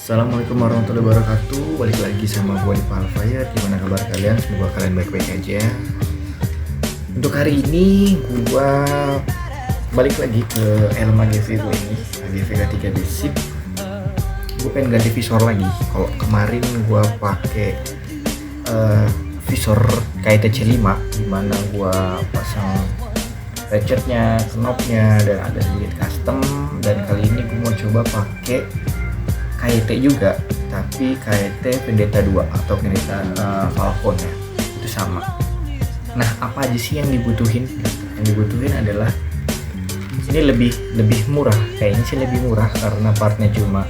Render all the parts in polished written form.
Assalamualaikum warahmatullahi wabarakatuh. Balik lagi sama gue di Palfire. Gimana kabar kalian? Semoga kalian baik-baik aja. Untuk hari ini gue balik lagi ke Elma GV gue ini, GVK 3 Basic. Gue pengen ganti visor lagi. Kalau kemarin gue pakai visor KTC 5, dimana gue pasang ratchetnya, knobnya, dan ada sedikit custom. Dan kali ini gue mau coba pakai KT juga, tapi KT Vendetta 2 atau Vendetta Falcon ya, itu sama. Nah, apa aja sih yang dibutuhin? Yang dibutuhin adalah ini lebih murah, kayaknya sih lebih murah karena partnya cuma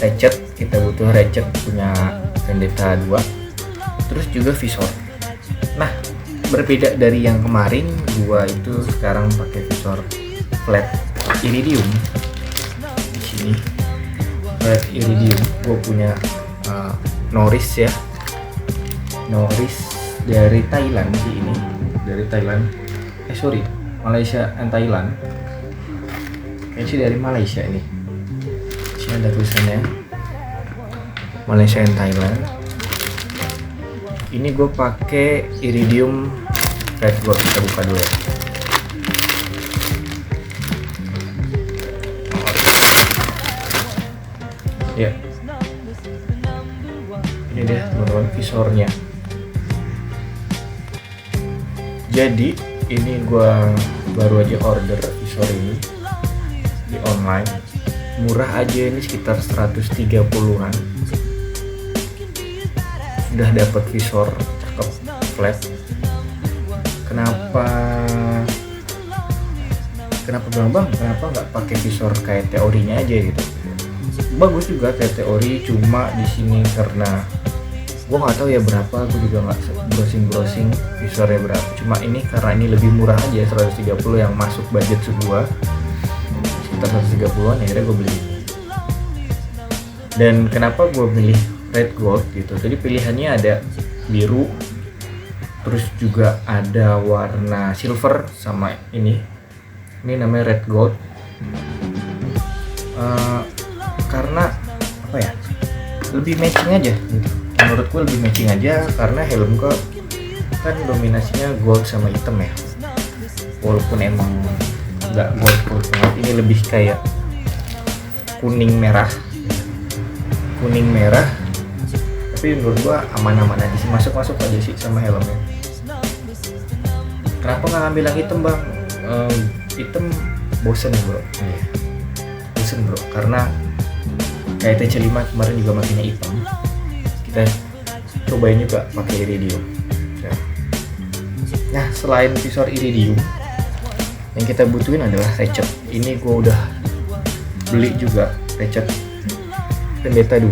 ratchet. Kita butuh ratchet punya Vendetta 2, terus juga visor. Nah, berbeda dari yang kemarin, gua itu sekarang pakai visor flat iridium di sini. Flat iridium, gue punya Norris ya, Norris dari Thailand sih ini, dari Thailand. Malaysia and Thailand. Kayaknya sih dari Malaysia ini. Sini ada tulisannya Malaysia and Thailand. Ini gue pakai iridium red gold. Kita buka dulu ya. Ya, ini deh teman-teman visornya. Jadi ini gua baru aja order visor ini di online, murah aja ini sekitar 130-an. Sudah dapat visor cakep flat. Kenapa bang? Kenapa nggak pakai visor kayak teorinya aja gitu? Bagus juga kayak teori, cuma di sini karena gue nggak tahu ya berapa, gue juga nggak browsing visornya berapa. Cuma ini karena ini lebih murah aja, 130 yang masuk budget sebuah sekitar 130-an, akhirnya gue beli. Dan kenapa gue pilih red gold gitu? Jadi pilihannya ada biru, terus juga ada warna silver sama ini namanya red gold. Karena apa ya, lebih matching aja gitu. Menurut gue lebih matching aja karena helm gue kan dominasinya gold sama hitam ya, walaupun emang nggak gold banget, ini lebih kayak kuning merah, tapi menurut gue aman-aman aja sih, masuk aja sih sama helmnya. Kenapa nggak ngambil yang hitam bang? Hitam bosen bro, karena kayak TC5 kemarin juga makanya hitam. Kita cobain juga pakai iridium. Nah, selain visor iridium, yang kita butuhin adalah ratchet. Ini gue udah beli juga ratchet Vendetta 2.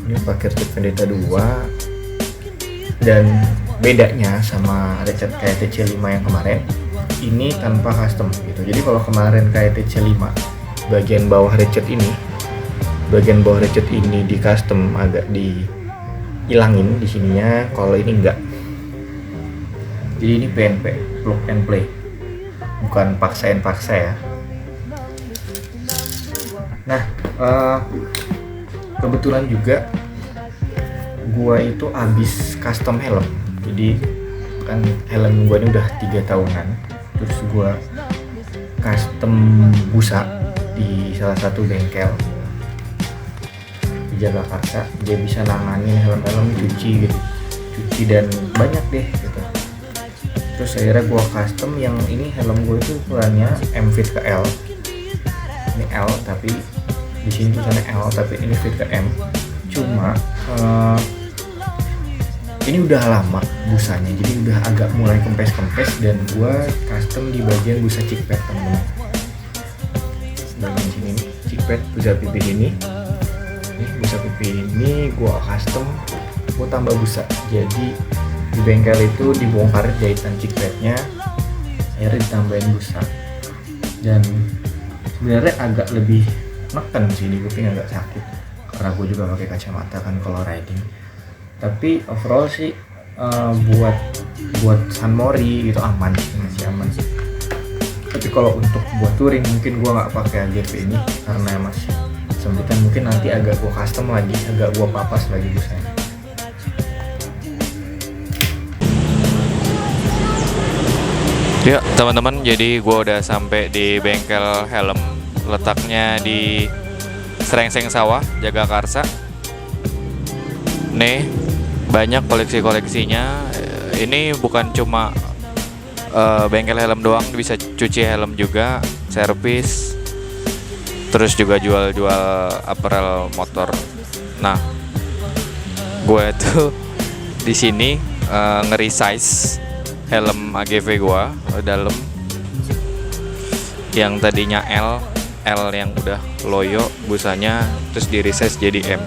Ini pakai ratchet Vendetta 2, dan bedanya sama ratchet kayak TC5 yang kemarin, ini tanpa custom gitu. Jadi kalau kemarin kayak TC5 bagian bawah ratchet ini di custom, agak dihilangin di sininya. Kalau ini enggak, jadi ini PNP, plug and play, bukan paksa ya. Nah, kebetulan juga gua itu habis custom helm. Jadi kan helm gua ini udah 3 tahunan, terus gua custom busa di salah satu bengkel di Jagakarsa. Dia bisa nanganin helm-helm cuci dan banyak deh gitu. Terus akhirnya gua custom yang ini, helm gue itu ukurannya M fit ke L. Ini L tapi di sini tulisannya L, tapi ini fit ke M. Cuma ini udah lama busanya, jadi udah agak mulai kempes dan gua custom di bagian busa chickpad teman-teman. Bagian sini nih, chickpad busa pipi ini. Busa pipi ini gua custom, gua tambah busa. Jadi di bengkel itu dibongkar jahitan chickpadnya, akhirnya ditambahin busa. Dan sebenarnya agak lebih neken sih di kuping, agak sakit karena gua juga pakai kacamata kan kalau riding. Tapi overall sih buat sunmori gitu aman, masih aman. Tapi kalau untuk buat touring mungkin gua nggak pakai AGV ini karena masih kesempitan, mungkin nanti agak gua custom lagi, agak gua papas lagi busanya. Ya teman-teman, jadi gue udah sampai di bengkel helm, letaknya di Srengseng Sawah, Jagakarsa. Nih banyak koleksi-koleksinya. Ini bukan cuma bengkel helm doang, bisa cuci helm juga, servis, terus juga jual-jual apparel motor. Nah, gue tuh di sini nge-resize helm AGV gua dalam yang tadinya L yang udah loyo busanya, terus di resize jadi M.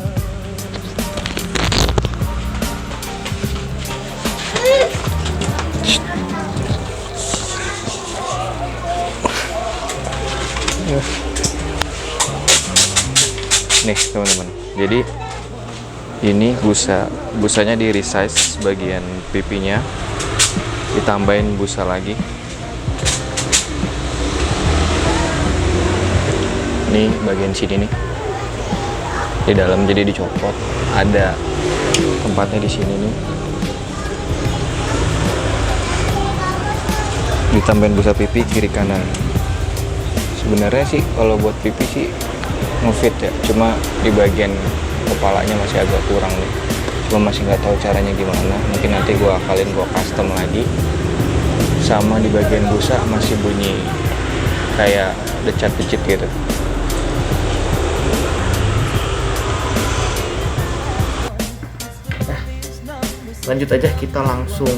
Nih teman-teman, jadi ini busanya di resize bagian pipinya, ditambahin busa lagi. Ini bagian sini nih di dalam, jadi dicopot, ada tempatnya di sini nih, ditambahin busa pipi kiri kanan. Sebenarnya sih kalau buat pipi sih ngefit ya, cuma di bagian kepalanya masih agak kurang nih, cuma masih nggak tahu caranya gimana. Mungkin nanti gua akalin, gua custom lagi. Sama di bagian busa masih bunyi kayak decap-decip gitu. Lanjut aja, kita langsung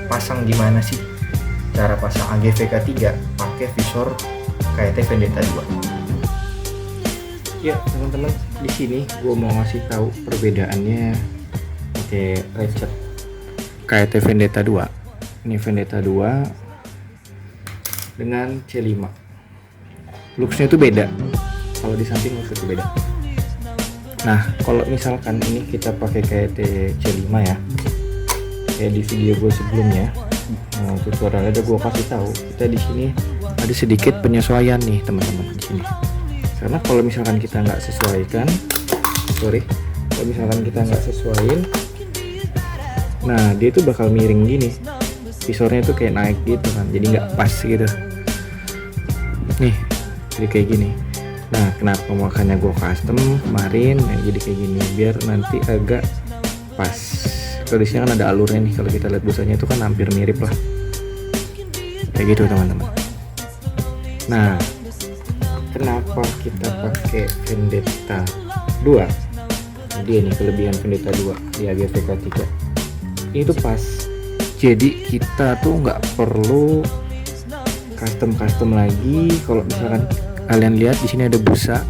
pasang gimana sih cara pasang AGV K3 pakai visor KT Vendetta 2. Ya teman-teman, di sini gue mau ngasih tahu perbedaannya pakai ratchet KT Vendetta 2. Ini Vendetta 2 dengan C5. Looksnya itu beda. Kalau di samping looksnya itu beda. Nah, kalau misalkan ini kita pakai KT C5 ya, kayak di video gue sebelumnya, tutorial ada gue kasih tahu, kita di sini ada sedikit penyesuaian nih teman-teman di sini. Karena kalau misalkan kita nggak sesuaikan, kalau misalkan kita nggak sesuaiin, nah dia itu bakal miring gini, visornya tuh kayak naik gitu kan, jadi nggak pas gitu. Nih, jadi kayak gini. Nah, kenapa makanya gue custom kemarin, nah, jadi kayak gini biar nanti agak pas. Kalau di sini kan ada alurnya nih, kalau kita lihat busanya itu kan hampir mirip lah, kayak gitu teman-teman. Nah, kenapa kita pakai Vendetta 2? Dia nih kelebihan Vendetta 2 di AGV K3. Ini tuh pas. Jadi kita tuh nggak perlu custom lagi. Kalau misalkan kalian lihat di sini ada busa.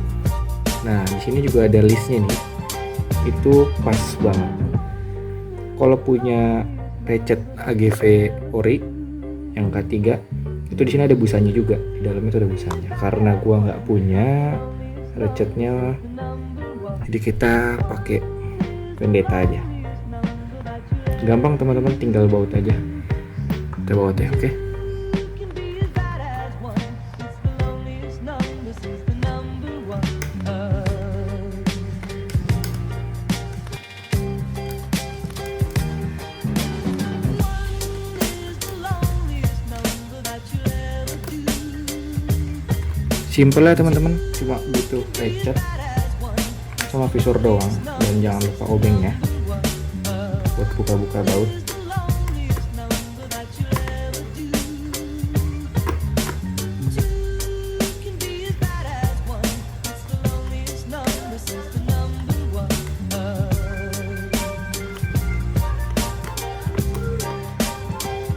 Nah, di sini juga ada listnya nih. Itu pas banget. Kalau punya ratchet AGV ori yang K3, itu di sini ada busanya juga. Di dalam itu ada busanya. Karena gua nggak punya ratchetnya, jadi kita pakai Vendetta aja. Gampang teman-teman, tinggal baut aja. Kita baut ya, oke? Simple ya teman-teman, cuma butuh ratchet sama visor doang, dan jangan lupa obengnya buat buka-buka baut.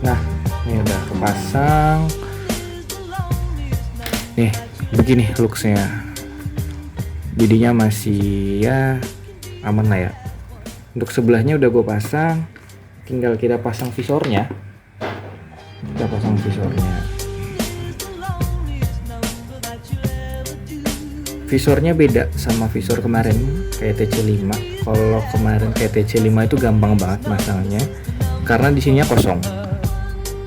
Nah, ini udah kepasang. Nih, begini looksnya. Jadinya masih ya aman lah ya. Untuk sebelahnya udah gue pasang, tinggal kita pasang visornya. Kita pasang visornya. Visornya beda sama visor kemarin kayak TC5. Kalau kemarin kayak TC5 itu gampang banget masangnya, karena di sininya kosong.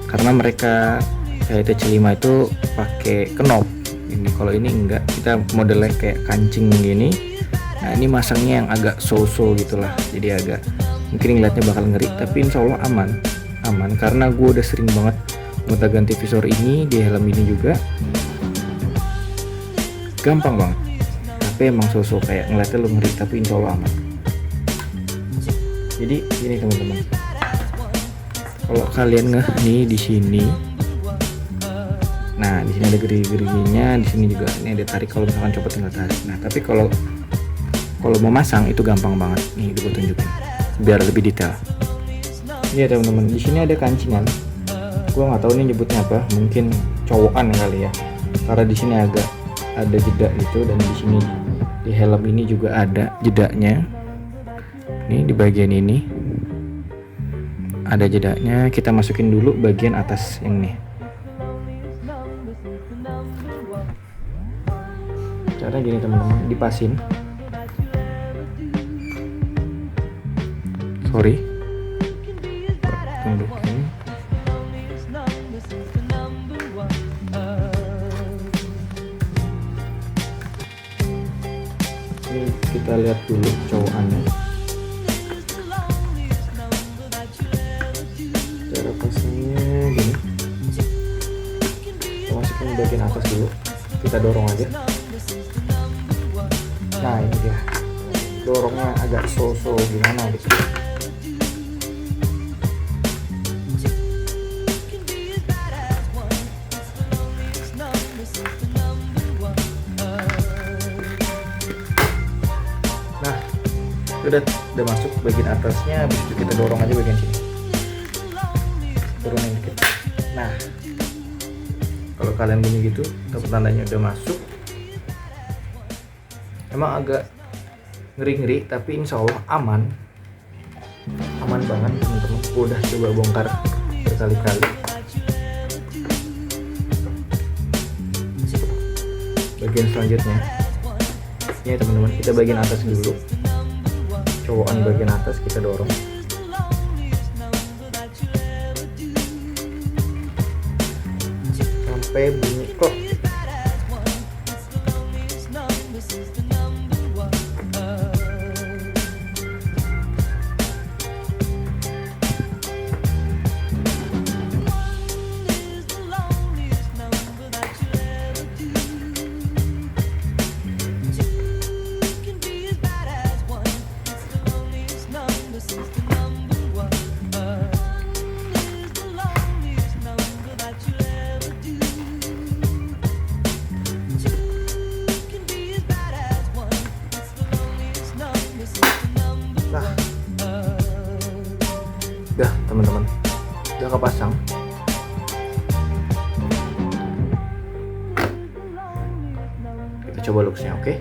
Karena mereka kayak TC5 itu pakai knob ini. Kalau ini enggak, kita modelnya kayak kancing gini. Nah ini masangnya yang agak so-so gitulah, jadi agak mungkin ngeliatnya bakal ngeri, tapi insya Allah aman karena gue udah sering banget gonta-ganti visor ini di helm ini juga, gampang banget. Tapi emang so-so kayak ngeliatnya lu ngeri, tapi insya Allah aman. Jadi ini teman-teman, kalau kalian ngeh nih di sini, nah di sini ada gerigi-geriginya, di sini juga ini ada tarik, kalau misalkan copot tinggal tarik. Nah tapi kalau mau masang itu gampang banget. Nih gue tunjukin biar lebih detail. Ini ya teman-teman, di sini ada kancingan. Gue nggak tahu ini nyebutnya apa, mungkin cowokan kali ya. Karena di sini agak ada jeda gitu, dan di sini di helm ini juga ada jedanya. Nih di bagian ini ada jedanya. Kita masukin dulu bagian atas yang nih. Cara gini teman-teman, dipasin. Sorry, tundukin. Ini kita lihat dulu cowokannya. Cara pasangnya gini. Kita masukin bagian atas dulu. Kita dorong aja. Nah ini dia. Dorongnya agak so-so gimana gitu. Udah masuk bagian atasnya, habis itu kita dorong aja bagian sini, turunin dikit. Nah kalau kalian gini gitu, tandanya udah masuk. Emang agak ngeri-ngeri, tapi insya Allah aman banget teman-teman. Udah coba bongkar berkali-kali. Bagian selanjutnya ini teman-teman, kita bagian atas dulu. Cowokan bagian atas kita dorong sampai bunyi klok. Udah teman-teman, udah kepasang. Kita coba looksnya, oke?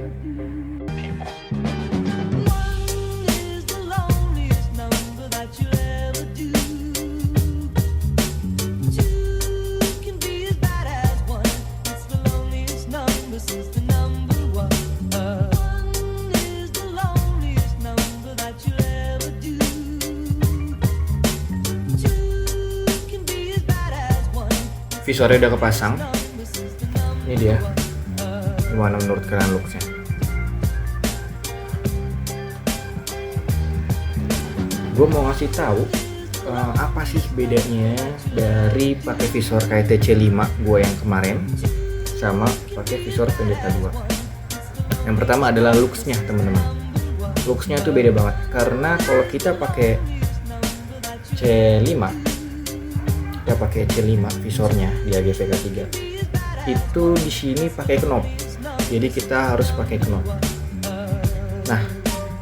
Visornya udah kepasang. Ini dia. Gimana menurut kalian looksnya? Gue mau ngasih tahu apa sih bedanya dari pakai visor kayak TC5 gue yang kemarin sama pakai visor Vendetta 2. Yang pertama adalah looksnya teman-teman. Looksnya tuh beda banget karena kalau kita pakai C5, kita pakai C5 visornya di AGV K3 itu di sini pakai knop, jadi kita harus pakai knop. Nah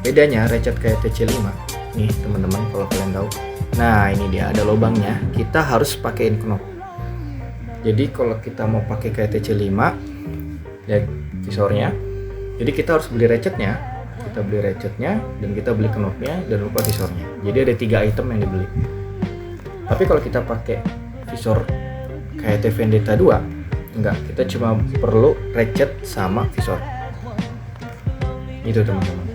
bedanya ratchet kayak TC5 nih teman-teman, kalau kalian tahu, nah ini dia ada lubangnya, kita harus pakein knop. Jadi kalau kita mau pakai kayak TC5 ya visornya, jadi kita harus beli ratchetnya, dan kita beli knopnya, dan lupa visornya. Jadi ada 3 item yang dibeli. Tapi kalau kita pakai visor kayak Vendetta 2, enggak, kita cuma perlu ratchet sama visor. Itu teman-teman.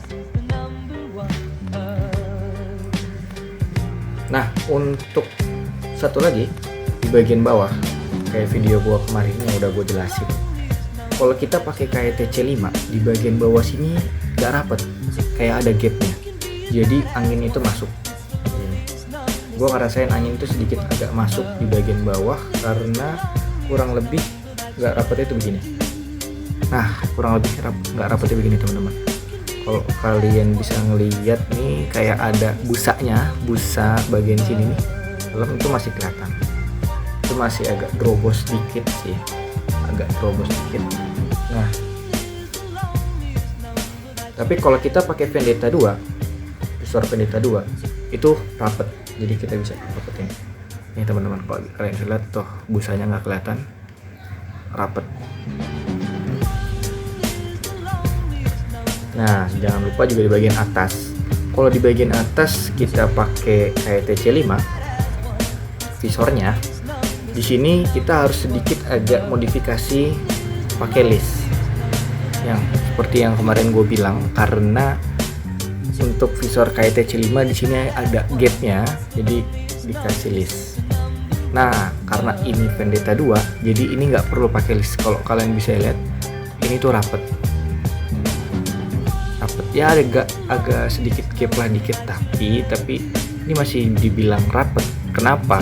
Nah, untuk satu lagi di bagian bawah, kayak video gua kemarin yang udah gua jelasin. kalau kita pakai KET C5 di bagian bawah sini nggak rapet, kayak ada gapnya, jadi angin itu masuk. Gue ngerasain angin itu sedikit agak masuk di bagian bawah karena kurang lebih nggak rapetnya itu begini. Nah, kurang lebih nggak rapetnya begini teman-teman. Kalau kalian bisa ngelihat nih kayak ada busanya, busa bagian sini nih, dalam itu masih kelihatan. Itu masih agak drobos dikit sih, agak drobos dikit. Nah, tapi kalau kita pakai Vendetta 2, visor Vendetta 2 itu rapet, jadi kita bisa rapetin. Nih teman-teman, kalau kalian lihat tuh busanya nggak kelihatan, rapet. Nah, jangan lupa juga di bagian atas. Kalau di bagian atas kita pakai KET C5 visornya, di sini kita harus sedikit agak modifikasi pakai list. Yang seperti yang kemarin gue bilang, karena untuk visor KET C5 di sini ada gapnya, jadi dikasih list. Nah, karena ini Vendetta 2, jadi ini nggak perlu pakai list. Kalau kalian bisa lihat, ini tuh rapet. Ya agak sedikit gap lah dikit, tapi ini masih dibilang rapet. Kenapa?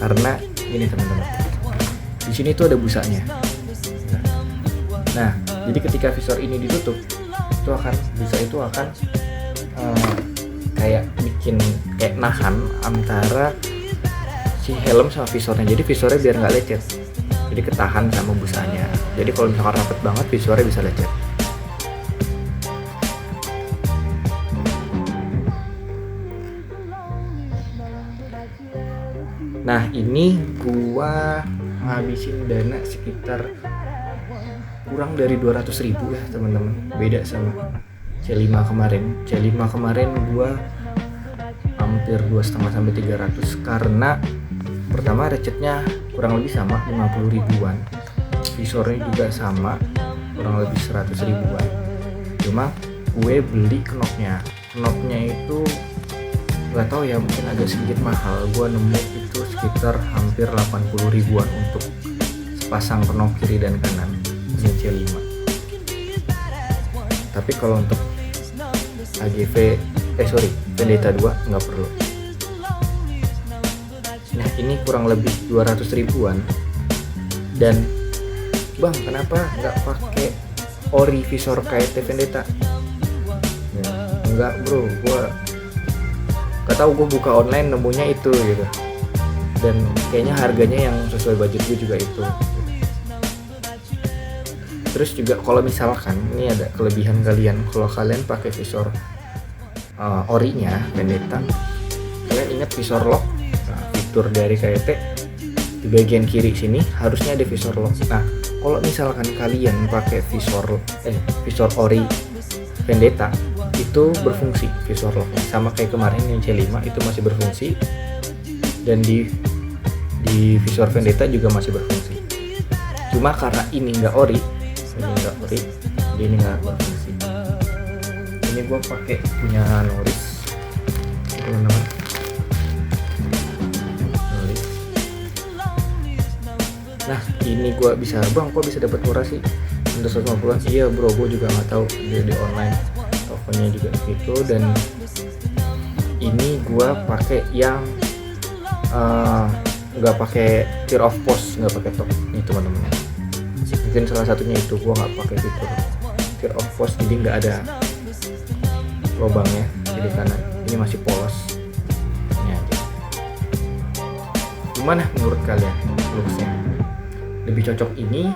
Karena ini teman-teman, di sini tuh ada busanya. Nah, jadi ketika visor ini ditutup, busa itu akan kayak kayak nahan antara si helm sama visornya. Jadi visornya biar nggak lecet, jadi ketahan sama busanya. Jadi kalau misalkan rapet banget, visornya bisa lecet. Nah, ini gua ngabisin dana sekitar kurang dari 200.000 ya teman-teman. Beda sama C5 kemarin. C5 kemarin gua hampir 2,5 sampai 300 karena pertama ratchetnya kurang lebih sama 50 ribuan. Visornya juga sama kurang lebih 100 ribuan. Cuma gue beli knopnya. Knopnya itu nggak tahu ya, mungkin agak sedikit mahal. Gua nemu itu sekitar hampir 80 ribuan untuk sepasang knop kiri dan kanan ini C5. Tapi kalau untuk Vendetta 2 nggak perlu. Nah, ini kurang lebih 200 ribuan. Dan bang, kenapa nggak pakai ori visor KET Vendetta? Ya, enggak bro, gua gak tau, gue buka online nemunya itu gitu, dan kayaknya harganya yang sesuai budget gue juga itu. Terus juga kalau misalkan ini ada kelebihan kalian, kalau kalian pakai visor orinya Vendetta, kalian ingat visor lock. Nah, fitur dari KET di bagian kiri sini harusnya ada visor lock. Nah, kalau misalkan kalian pakai visor ori Vendetta itu berfungsi visor locknya, sama kayak kemarin yang C5 itu masih berfungsi, dan di visor Vendetta juga masih berfungsi. Cuma karena ini nggak ori, jadi ini nggak berfungsi. Ini gue pakai punya Noris, teman-teman. Noris. Nah, ini gue bisa, bang kok bisa dapat murah sih? Untuk 150-an? Iya bro, gue juga nggak tahu di online. Tokonya juga gitu. Dan ini gua pakai yang nggak pakai tear of post, nggak pakai top nih teman-teman. Mungkin salah satunya itu, gua nggak pakai fitur tear of post, jadi nggak ada lubangnya, jadi karena ini masih polos. Ini aja. Gimana menurut kalian looksnya? Lebih cocok ini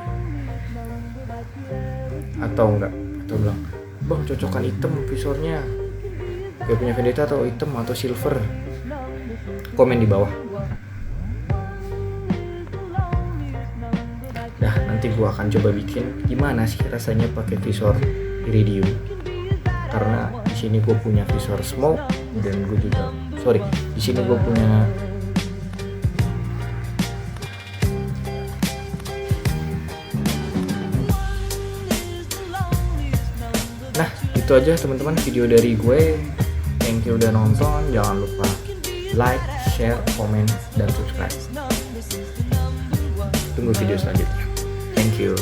atau enggak? Atau bilang, bang cocokan hitam visornya kayak punya Vendetta, atau hitam atau silver? Komen di bawah. Nah, nanti gua akan coba bikin gimana sih rasanya pakai visor iridium, karena di sini gua punya visor smoke, dan gue juga di sini gua punya itu aja teman-teman video dari gue. Thank you udah nonton, jangan lupa like, share, komen, dan subscribe. Tunggu video selanjutnya. Thank you.